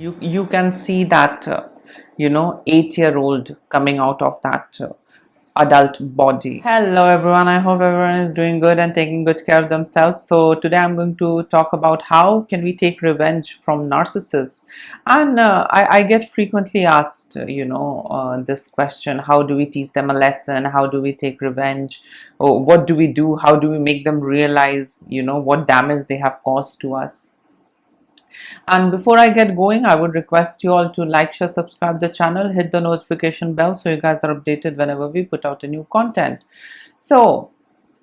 You can see that 8-year-old coming out of that adult body. Hello everyone, I hope everyone is doing good and taking good care of themselves. So today I'm going to talk about how can we take revenge from narcissists. And I get frequently asked this question: how do we teach them a lesson? How do we take revenge? Or what do we do? How do we make them realize what damage they have caused to us? And before I get going, I would request you all to like, share, subscribe the channel, hit the notification bell so you guys are updated whenever we put out a new content. So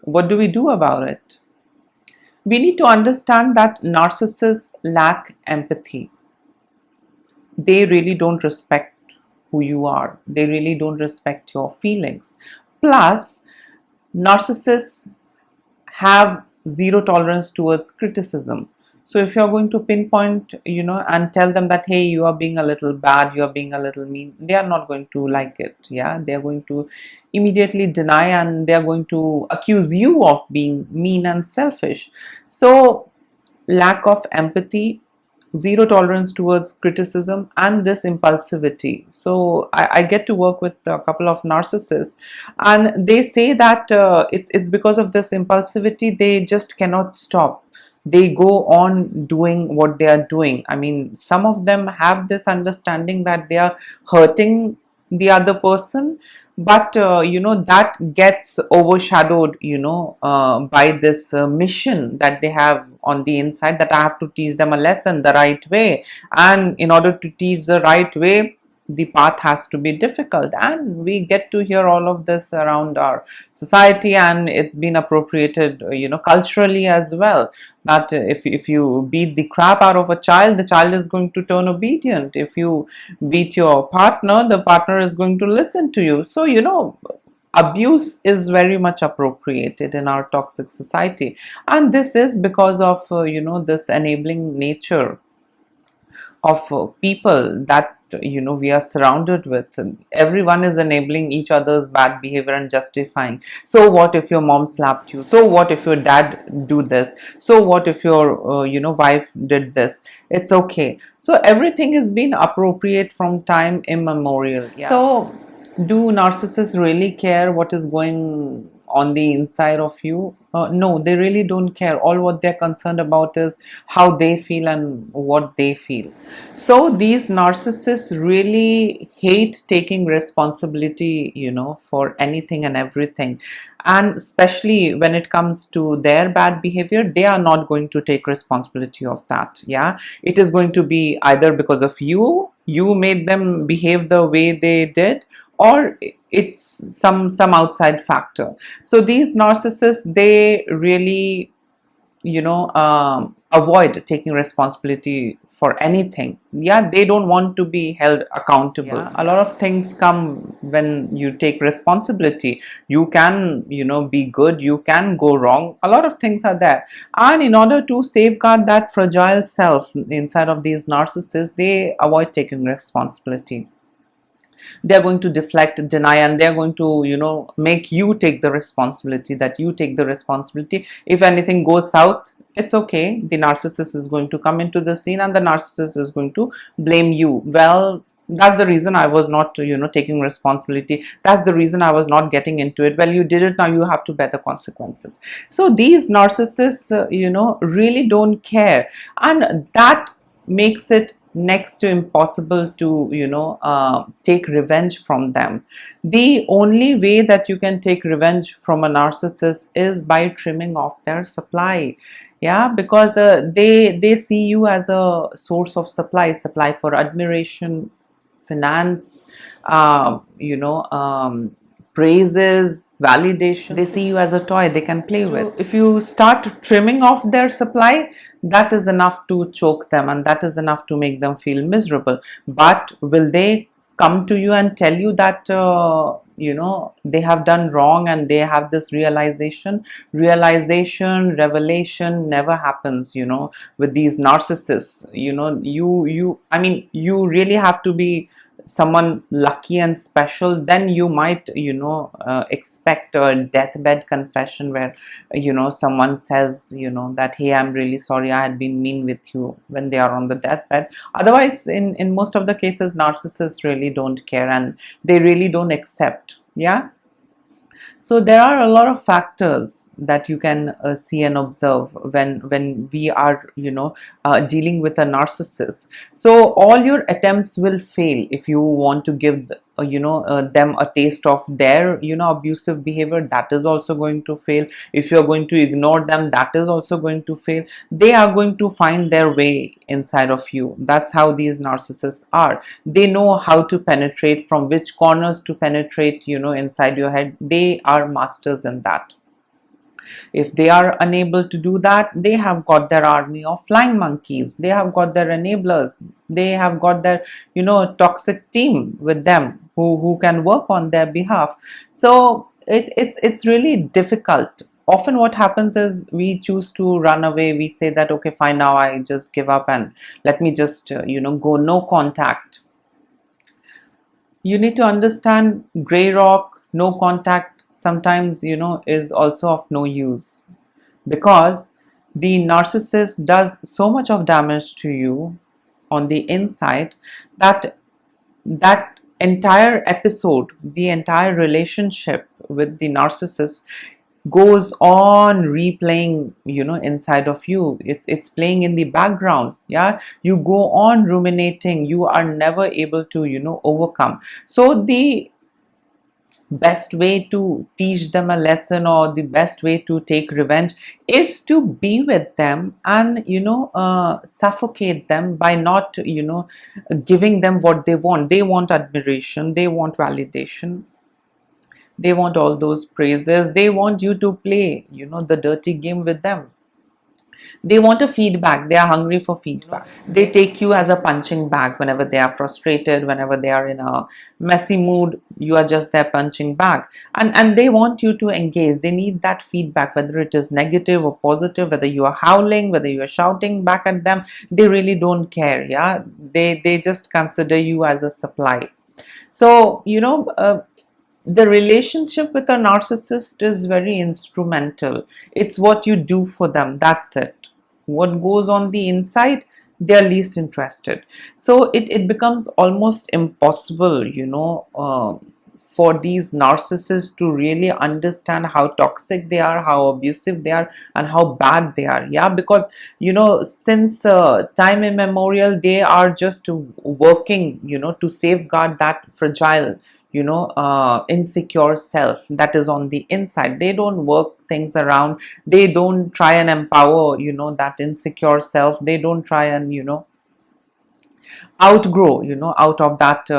what do we do about it? We need to understand that narcissists lack empathy. They really don't respect who you are. They really don't respect your feelings. Plus, narcissists have zero tolerance towards criticism. So if you're going to pinpoint, and tell them that, hey, you are being a little bad, you are being a little mean, they are not going to like it. Yeah, they are going to immediately deny and they are going to accuse you of being mean and selfish. So lack of empathy, zero tolerance towards criticism, and this impulsivity. So I get to work with a couple of narcissists, and they say that it's because of this impulsivity they just cannot stop. They go on doing what they are doing. I mean, some of them have this understanding that they are hurting the other person, but that gets overshadowed by this mission that they have on the inside, that I have to teach them a lesson the right way. And in order to teach the right way, the path has to be difficult, and we get to hear all of this around our society, and it's been appropriated culturally as well, that if you beat the crap out of a child, the child is going to turn obedient. If you beat your partner, the partner is going to listen to you. So abuse is very much appropriated in our toxic society, and this is because of this enabling nature of people that we are surrounded with. Everyone is enabling each other's bad behavior and justifying. So what if your mom slapped you? So what if your dad do this? So what if your wife did this? It's okay. So everything has been appropriate from time immemorial. Yeah. So do narcissists really care what is going on the inside of you? No, they really don't care. All what they're concerned about is how they feel and what they feel. So these narcissists really hate taking responsibility for anything and everything, and especially when it comes to their bad behavior, they are not going to take responsibility of that. Yeah, it is going to be either because of you made them behave the way they did, or it's some outside factor. So these narcissists, they really avoid taking responsibility for anything. Yeah, they don't want to be held accountable. Yeah. A lot of things come when you take responsibility. You can be good, you can go wrong. A lot of things are there, and in order to safeguard that fragile self inside of these narcissists, they avoid taking responsibility. They're going to deflect, deny, and they're going to make you take the responsibility, that you take the responsibility. If anything goes south, it's okay. The narcissist is going to come into the scene and the narcissist is going to blame you. Well, that's the reason I was not taking responsibility. That's the reason I was not getting into it. Well, you did it, now you have to bear the consequences. So these narcissists really don't care, and that makes it next to impossible to take revenge from them. The only way that you can take revenge from a narcissist is by trimming off their supply. Yeah, because they see you as a source of supply for admiration, finance, praises, validation. They see you as a toy they can play with. If you start trimming off their supply, that is enough to choke them, and that is enough to make them feel miserable. But will they come to you and tell you that they have done wrong and they have this revelation never happens with these narcissists. I mean, you really have to be someone lucky and special, then you might, expect a deathbed confession where, someone says, that, hey, I'm really sorry, I had been mean with you, when they are on the deathbed. Otherwise, in most of the cases, narcissists really don't care, and they really don't accept. Yeah. So there are a lot of factors that you can see and observe when we are, dealing with a narcissist. So all your attempts will fail if you want to give them a taste of their, abusive behavior. That is also going to fail. If you're going to ignore them, that is also going to fail. They are going to find their way inside of you. That's how these narcissists are. They know how to penetrate, from which corners to penetrate, inside your head. They are masters in that. If they are unable to do that, they have got their army of flying monkeys. They have got their enablers. They have got their, toxic team with them who can work on their behalf. So it's really difficult. Often what happens is we choose to run away. We say that, okay, fine, now I just give up and let me just, go no contact. You need to understand, gray rock, no contact, sometimes, is also of no use, because the narcissist does so much of damage to you on the inside that that entire episode, the entire relationship with the narcissist goes on replaying, inside of you. It's playing in the background. Yeah, you go on ruminating. You are never able to, overcome. So the best way to teach them a lesson, or the best way to take revenge, is to be with them and, suffocate them by not, giving them what they want. They want admiration, they want validation, they want all those praises. They want you to play, the dirty game with them. They want a feedback. They are hungry for feedback. They take you as a punching bag whenever they are frustrated, whenever they are in a messy mood. You are just their punching bag. And they want you to engage. They need that feedback, whether it is negative or positive, whether you are howling, whether you are shouting back at them. They really don't care. Yeah, they just consider you as a supply. So, the relationship with a narcissist is very instrumental. It's what you do for them. That's it. What goes on the inside, they're least interested. So it becomes almost impossible, for these narcissists to really understand how toxic they are, how abusive they are, and how bad they are. Yeah, because, since time immemorial, they are just working, to safeguard that fragile, insecure self that is on the inside. They don't work things around. They don't try and empower, that insecure self. They don't try and, outgrow, out of that,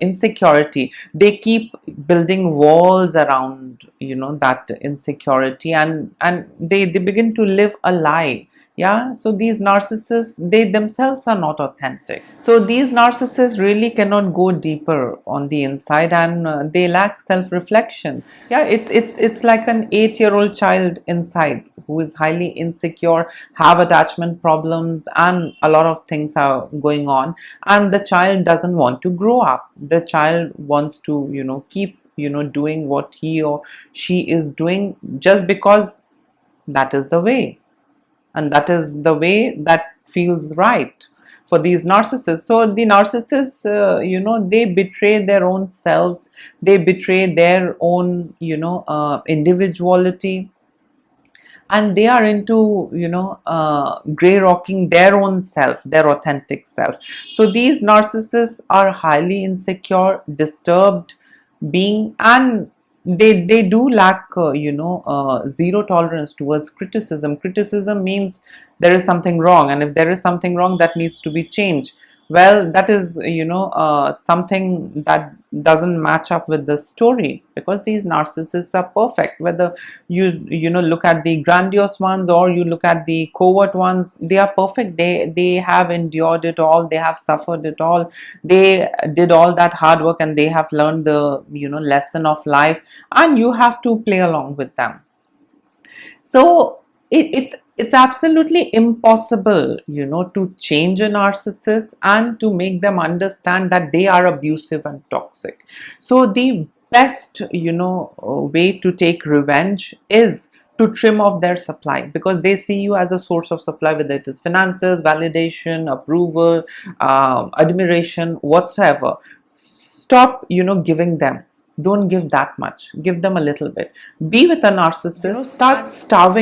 insecurity. They keep building walls around, that insecurity, and they begin to live a lie. Yeah, so these narcissists, they themselves are not authentic. So these narcissists really cannot go deeper on the inside, and they lack self-reflection. Yeah, it's like an 8-year-old child inside who is highly insecure, have attachment problems, and a lot of things are going on. And the child doesn't want to grow up. The child wants to, keep, doing what he or she is doing, just because that is the way. And that is the way that feels right for these narcissists. So the narcissists, they betray their own selves. They betray their own, individuality. And they are into, grey rocking their own self, their authentic self. So these narcissists are highly insecure, disturbed being, and they do lack, zero tolerance towards criticism. Criticism means there is something wrong, and if there is something wrong, that needs to be changed. Well, that is, something that doesn't match up with the story, because these narcissists are perfect. Whether you look at the grandiose ones, or you look at the covert ones, they are perfect. They have endured it all. They have suffered it all. They did all that hard work, and they have learned the, lesson of life, and you have to play along with them. So It's absolutely impossible, to change a narcissist and to make them understand that they are abusive and toxic. So the best, way to take revenge is to trim off their supply, because they see you as a source of supply, whether it is finances, validation, approval, admiration, whatsoever. Stop, giving them. Don't give that much, give them a little bit. Be with a narcissist, start starve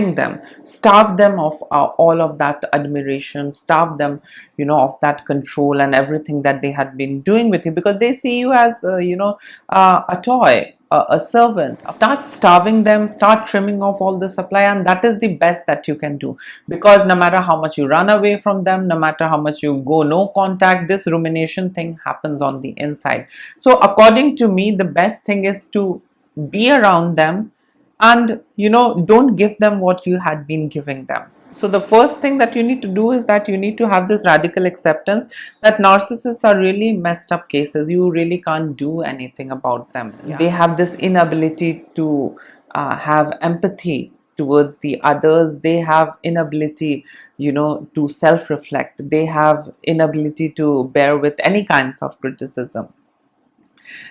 them of all of that admiration, starve them, of that control and everything that they had been doing with you, because they see you as a toy, a servant. Start starving them, start trimming off all the supply, and that is the best that you can do. Because no matter how much you run away from them, no matter how much you go no contact, this rumination thing happens on the inside. So according to me, the best thing is to be around them, and don't give them what you had been giving them. So the first thing that you need to do is that you need to have this radical acceptance that narcissists are really messed up cases. You really can't do anything about them. Yeah. They have this inability to have empathy towards the others. They have inability, to self-reflect. They have inability to bear with any kinds of criticism.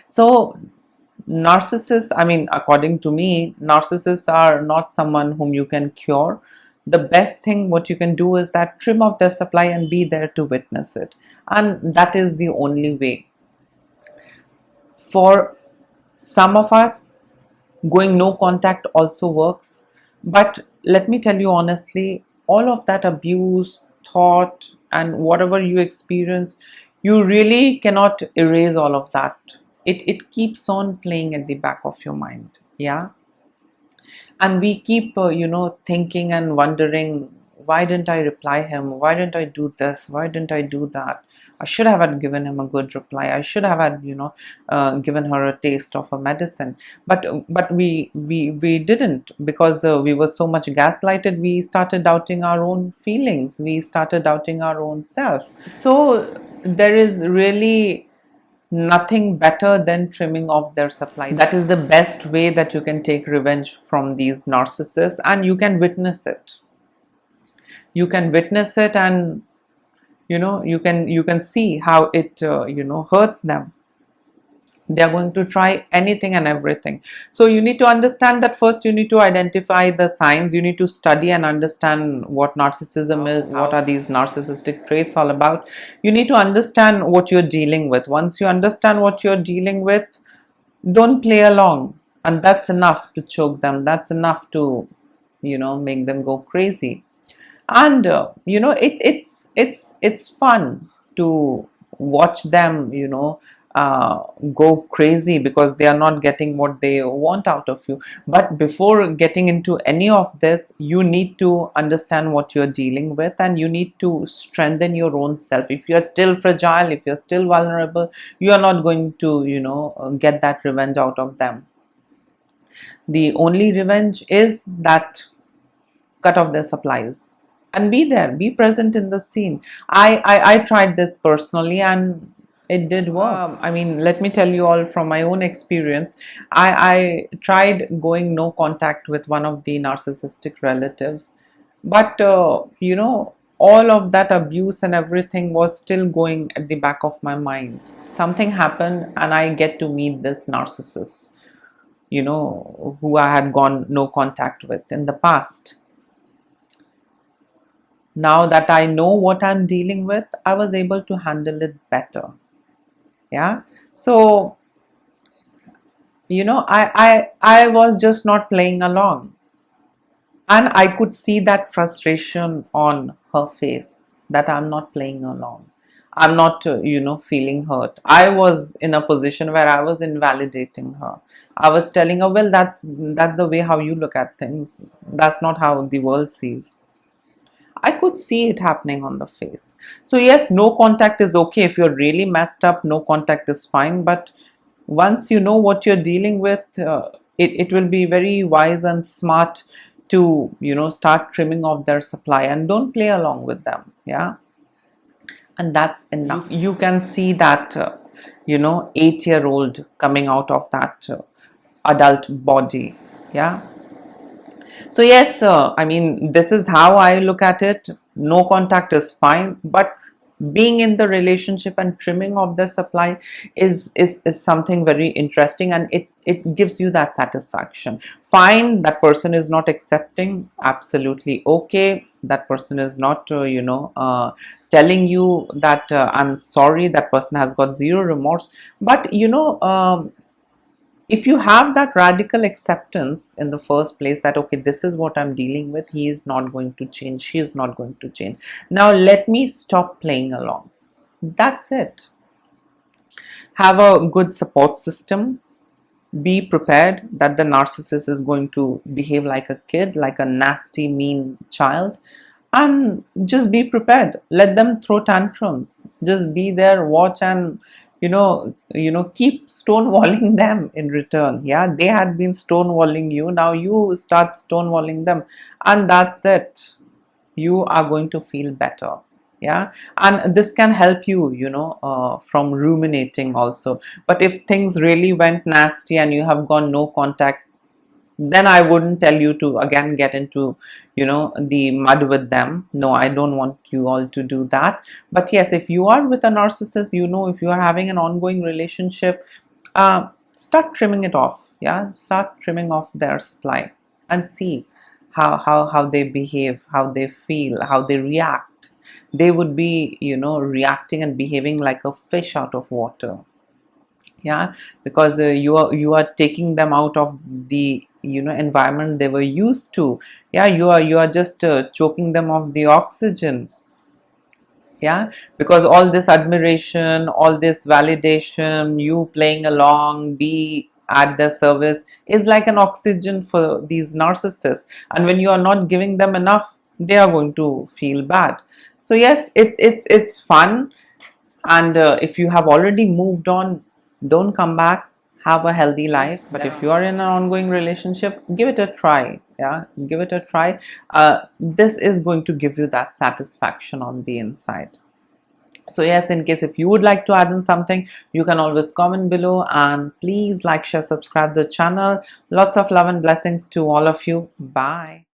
So narcissists, I mean, according to me, narcissists are not someone whom you can cure. The best thing what you can do is that trim off their supply and be there to witness it. And that is the only way. For some of us, going no contact also works. But let me tell you honestly, all of that abuse, thought, and whatever you experience, you really cannot erase all of that. It keeps on playing at the back of your mind. Yeah. And we keep thinking and wondering, why didn't I reply him, why didn't I do this, why didn't I do that, I should have had given him a good reply, I should have had given her a taste of a medicine. But we didn't, because we were so much gaslighted. We started doubting our own feelings, we started doubting our own self. So there is really nothing better than trimming off their supply. That is the best way that you can take revenge from these narcissists, and you can witness it. You can witness it, and you can see how it hurts them. They are going to try anything and everything. So you need to understand that first you need to identify the signs. You need to study and understand what narcissism is, what are these narcissistic traits all about. You need to understand what you're dealing with. Once you understand what you're dealing with, don't play along, and that's enough to choke them. That's enough to make them go crazy. And it's fun to watch them go crazy because they are not getting what they want out of you. But before getting into any of this, you need to understand what you're dealing with, and you need to strengthen your own self. If you're still fragile, if you're still vulnerable, you are not going to get that revenge out of them. The only revenge is that cut off their supplies and be there, be present in the scene. I tried this personally, and it did work. I mean, let me tell you all from my own experience. I tried going no contact with one of the narcissistic relatives, but all of that abuse and everything was still going at the back of my mind. Something happened, and I get to meet this narcissist, who I had gone no contact with in the past. Now that I know what I'm dealing with, I was able to handle it better. Yeah. So, I was just not playing along. And I could see that frustration on her face, that I'm not playing along. I'm not, feeling hurt. I was in a position where I was invalidating her. I was telling her, well, that's the way how you look at things. That's not how the world sees. I could see it happening on the face. So yes, no contact is okay. If you're really messed up, no contact is fine. But once you know what you're dealing with, it will be very wise and smart to, start trimming off their supply and don't play along with them. Yeah. And that's enough. You can see that, 8-year-old coming out of that adult body. Yeah. So yes, I mean, this is how I look at it. No contact is fine, but being in the relationship and trimming of the supply is something very interesting, and it gives you that satisfaction. Fine, that person is not accepting, absolutely okay. That person is not telling you that I'm sorry. That person has got zero remorse. But if you have that radical acceptance in the first place, that okay, this is what I'm dealing with, he is not going to change, she is not going to change, now let me stop playing along. That's it. Have a good support system. Be prepared that the narcissist is going to behave like a kid, like a nasty mean child, and just be prepared. Let them throw tantrums, just be there, watch, and keep stonewalling them in return. Yeah, they had been stonewalling you, now you start stonewalling them, and that's it. You are going to feel better. Yeah, and this can help you, from ruminating also. But if things really went nasty and you have gone no contact, then I wouldn't tell you to again get into the mud with them. No, I don't want you all to do that. But yes, if you are with a narcissist, if you are having an ongoing relationship, start trimming it off. Yeah, start trimming off their supply and see how they behave, how they feel, how they react. They would be reacting and behaving like a fish out of water. Yeah, because you are taking them out of the environment they were used to. Yeah, you are just choking them off the oxygen. Yeah, because all this admiration, all this validation, you playing along, be at their service, is like an oxygen for these narcissists. And when you are not giving them enough, they are going to feel bad. So yes, it's fun. And if you have already moved on, don't come back. Have a healthy life. But if you are in an ongoing relationship, give it a try. Yeah, give it a try. This is going to give you that satisfaction on the inside. So yes, in case if you would like to add in something, you can always comment below, and please like, share, subscribe the channel. Lots of love and blessings to all of you. Bye.